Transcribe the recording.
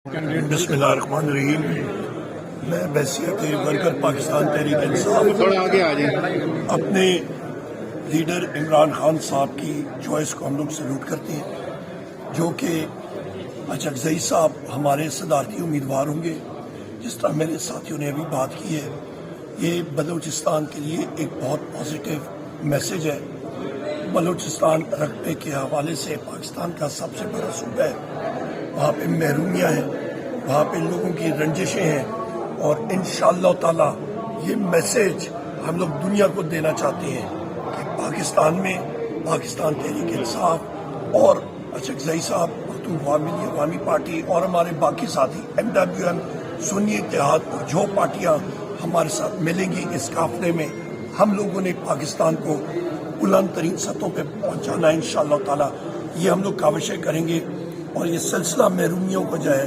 बिस्मिल्लाहिर्रहमानिर्रहीम। मैं बहसियत वर्कर पाकिस्तान तहरीक इंसाफ थोड़ा आगे आ जाए। अपने लीडर इमरान खान साहब की चॉइस को हम लोग सल्यूट करते हैं, जो कि अचकजई साहब हमारे सदारती उम्मीदवार होंगे। जिस तरह मेरे साथियों ने अभी बात की है, ये बलूचिस्तान के लिए एक बहुत पॉजिटिव मैसेज है। बलूचिस्तान रकबे के हवाले से पाकिस्तान का सबसे बड़ा सूबा है, वहाँ पे महरूमियाँ हैं, वहाँ पे लोगों की रंजिशें हैं, और इंशाअल्लाह ताला ये मैसेज हम लोग दुनिया को देना चाहते हैं कि पाकिस्तान में पाकिस्तान तहरीक इंसाफ और अचकजई साहब, अवामी पार्टी और हमारे बाकी साथी MWM, सुन्नी इत्तेहाद और जो पार्टियाँ हमारे साथ मिलेंगी इस काफले में, हम लोगों ने पाकिस्तान को बुलंद तरीन सतहों पे पहुँचाना है इंशाअल्लाह ताला। ये हम लोग काविशें करेंगे और ये सिलसिला महरूमियों को जो है